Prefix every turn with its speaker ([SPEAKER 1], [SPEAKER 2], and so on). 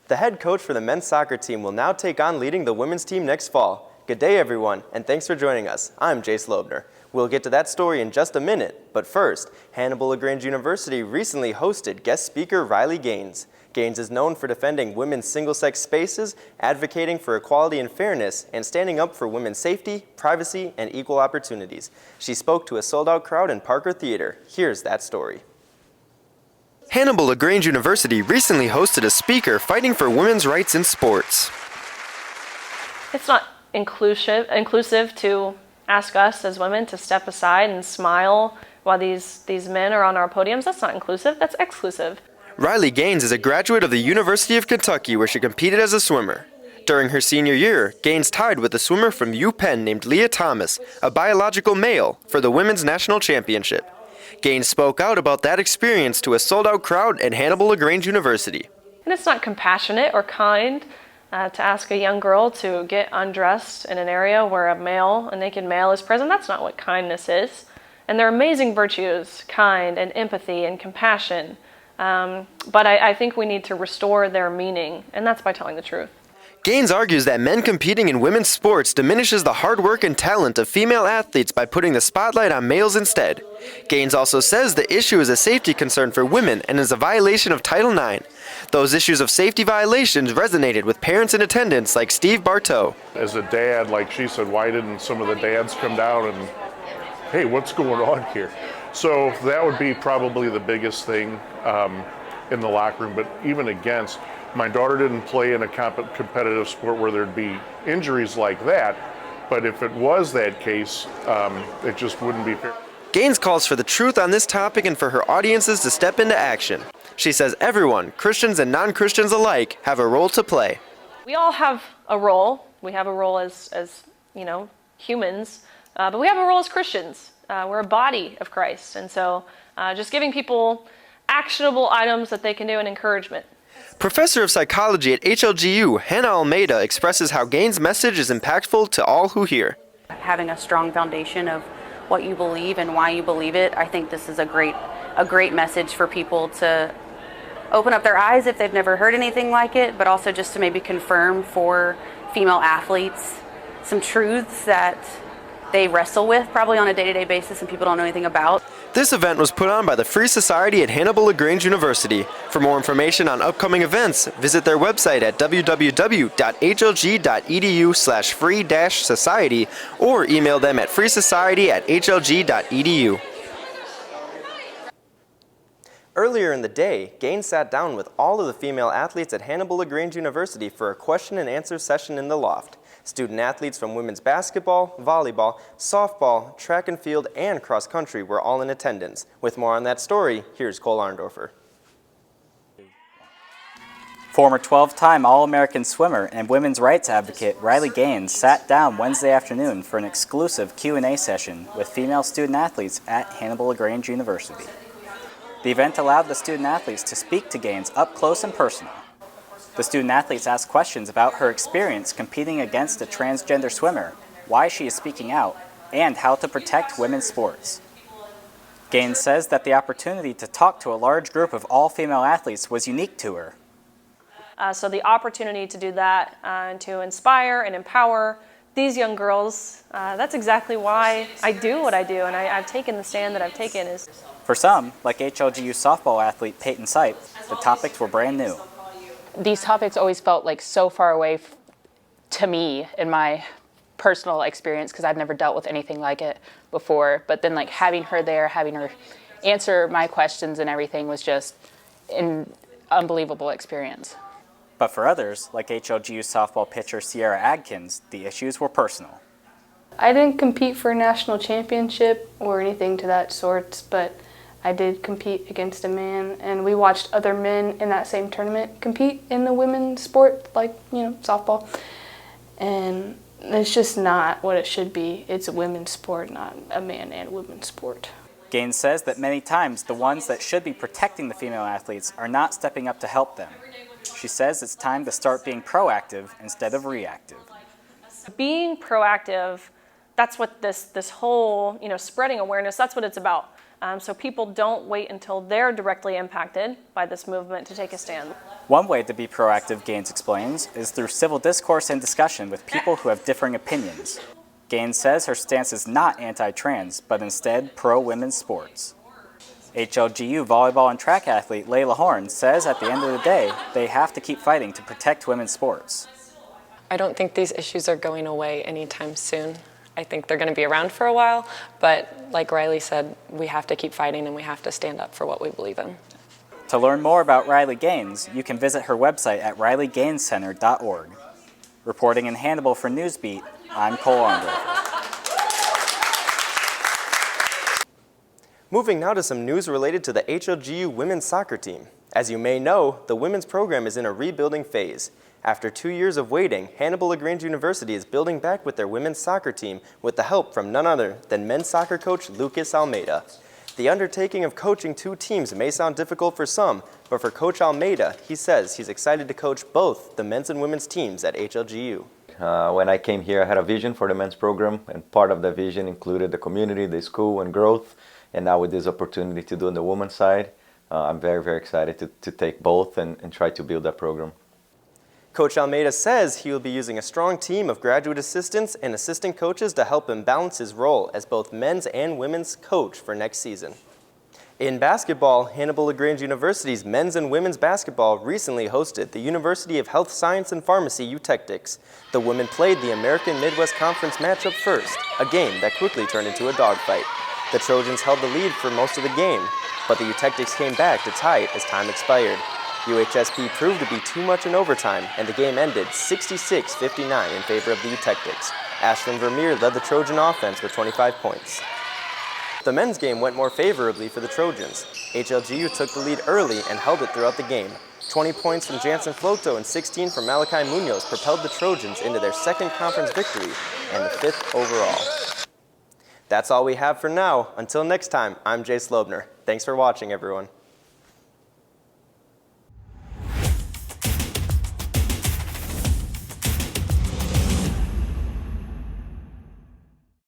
[SPEAKER 1] The head coach for the men's soccer team will now take on leading the women's team next fall. Good day, everyone, and thanks for joining us. I'm Jace Loebner. We'll get to that story in just a minute, but first, Hannibal LaGrange University recently hosted guest speaker Riley Gaines. Gaines is known for defending women's single-sex spaces, advocating for equality and fairness, and standing up for women's safety, privacy, and equal opportunities. She spoke to a sold-out crowd in Parker Theater. Here's that story. Hannibal LaGrange University recently hosted a speaker fighting for women's rights in sports.
[SPEAKER 2] It's not inclusive to ask us as women to step aside and smile while these men are on our podiums. That's not inclusive, that's exclusive.
[SPEAKER 1] Riley Gaines is a graduate of the University of Kentucky where she competed as a swimmer. During her senior year, Gaines tied with a swimmer from UPenn named Leah Thomas, a biological male, for the women's national championship. Gaines spoke out about that experience to a sold-out crowd at Hannibal LaGrange University.
[SPEAKER 2] And it's not compassionate or kind to ask a young girl to get undressed in an area where a naked male is present. That's not what kindness is. And there are amazing virtues, kind and empathy and compassion. But I think we need to restore their meaning, and that's by telling the truth.
[SPEAKER 1] Gaines argues that men competing in women's sports diminishes the hard work and talent of female athletes by putting the spotlight on males instead. Gaines also says the issue is a safety concern for women and is a violation of Title IX. Those issues of safety violations resonated with parents in attendance like Steve Bartow.
[SPEAKER 3] As a dad, like she said, why didn't some of the dads come down and, hey, what's going on here? So that would be probably the biggest thing in the locker room. But even against, my daughter didn't play in a competitive sport where there'd be injuries like that. But if it was that case, it just wouldn't be fair.
[SPEAKER 1] Gaines calls for the truth on this topic and for her audiences to step into action. She says everyone, Christians and non-Christians alike, have a role to play.
[SPEAKER 2] We all have a role. We have a role as humans, but we have a role as Christians. We're a body of Christ, and so just giving people actionable items that they can do and encouragement.
[SPEAKER 1] Professor of Psychology at HLGU, Hannah Almeida, expresses how Gaines' message is impactful to all who hear.
[SPEAKER 4] Having a strong foundation of what you believe and why you believe it, I think this is a great message for people to open up their eyes if they've never heard anything like it, but also just to maybe confirm for female athletes some truths that they wrestle with probably on a day-to-day basis and people don't know anything about.
[SPEAKER 1] This event was put on by the Free Society at Hannibal LaGrange University. For more information on upcoming events, visit their website at www.hlg.edu/free-society or email them at freesociety@hlg.edu. Earlier in the day, Gaines sat down with all of the female athletes at Hannibal LaGrange University for a question and answer session in the loft. Student athletes from women's basketball, volleyball, softball, track and field, and cross country were all in attendance. With more on that story, here's Cole Arndorfer.
[SPEAKER 5] Former 12-time All-American swimmer and women's rights advocate Riley Gaines sat down Wednesday afternoon for an exclusive Q&A session with female student athletes at Hannibal LaGrange University. The event allowed the student athletes to speak to Gaines up close and personal. The student athletes asked questions about her experience competing against a transgender swimmer, why she is speaking out, and how to protect women's sports. Gaines says that the opportunity to talk to a large group of all-female athletes was unique to her.
[SPEAKER 2] So the opportunity to do that and to inspire and empower these young girls, that's exactly why I do what I do, and I've taken the stand that I've taken.
[SPEAKER 5] For some, like HLGU softball athlete Peyton Sipe, the topics were brand new.
[SPEAKER 6] These topics always felt like so far away to me in my personal experience because I've never dealt with anything like it before. But then like having her there, having her answer my questions and everything was just an unbelievable experience.
[SPEAKER 5] But for others, like HLGU softball pitcher Sierra Adkins, the issues were personal.
[SPEAKER 7] I didn't compete for a national championship or anything to that sort, but I did compete against a man, and we watched other men in that same tournament compete in the women's sport, like, softball. And it's just not what it should be. It's a women's sport, not a man and women's sport.
[SPEAKER 5] Gaines says that many times the ones that should be protecting the female athletes are not stepping up to help them. She says it's time to start being proactive instead of reactive.
[SPEAKER 2] Being proactive, that's what this whole, spreading awareness, that's what it's about. so people don't wait until they're directly impacted by this movement to take a stand.
[SPEAKER 5] One way to be proactive, Gaines explains, is through civil discourse and discussion with people who have differing opinions. Gaines says her stance is not anti-trans, but instead pro-women's sports. HLGU volleyball and track athlete Layla Horn says at the end of the day, they have to keep fighting to protect women's sports.
[SPEAKER 8] I don't think these issues are going away anytime soon. I think they're going to be around for a while, but like Riley said, we have to keep fighting and we have to stand up for what we believe in.
[SPEAKER 5] To learn more about Riley Gaines, you can visit her website at RileyGainesCenter.org. Reporting in Hannibal for Newsbeat, I'm Cole Armdorfer.
[SPEAKER 1] Moving now to some news related to the HLGU women's soccer team. As you may know, the women's program is in a rebuilding phase. After 2 years of waiting, Hannibal LaGrange University is building back with their women's soccer team with the help from none other than men's soccer coach Lucas Almeida. The undertaking of coaching 2 teams may sound difficult for some, but for Coach Almeida, he says he's excited to coach both the men's and women's teams at HLGU.
[SPEAKER 9] When I came here, I had a vision for the men's program, and part of the vision included the community, the school, and growth. And now with this opportunity to do on the women's side, I'm very, very excited to take both and try to build that program.
[SPEAKER 1] Coach Almeida says he will be using a strong team of graduate assistants and assistant coaches to help him balance his role as both men's and women's coach for next season. In basketball, Hannibal LaGrange University's men's and women's basketball recently hosted the University of Health Science and Pharmacy Eutectics. The women played the American Midwest Conference matchup first, a game that quickly turned into a dogfight. The Trojans held the lead for most of the game, but the Eutectics came back to tie it as time expired. UHSP proved to be too much in overtime, and the game ended 66-59 in favor of the Eutectics. Ashlyn Vermeer led the Trojan offense with 25 points. The men's game went more favorably for the Trojans. HLGU took the lead early and held it throughout the game. 20 points from Jansen Floto and 16 from Malachi Munoz propelled the Trojans into their second conference victory and the 5th overall. That's all we have for now. Until next time, I'm Jay Slobner. Thanks for watching, everyone.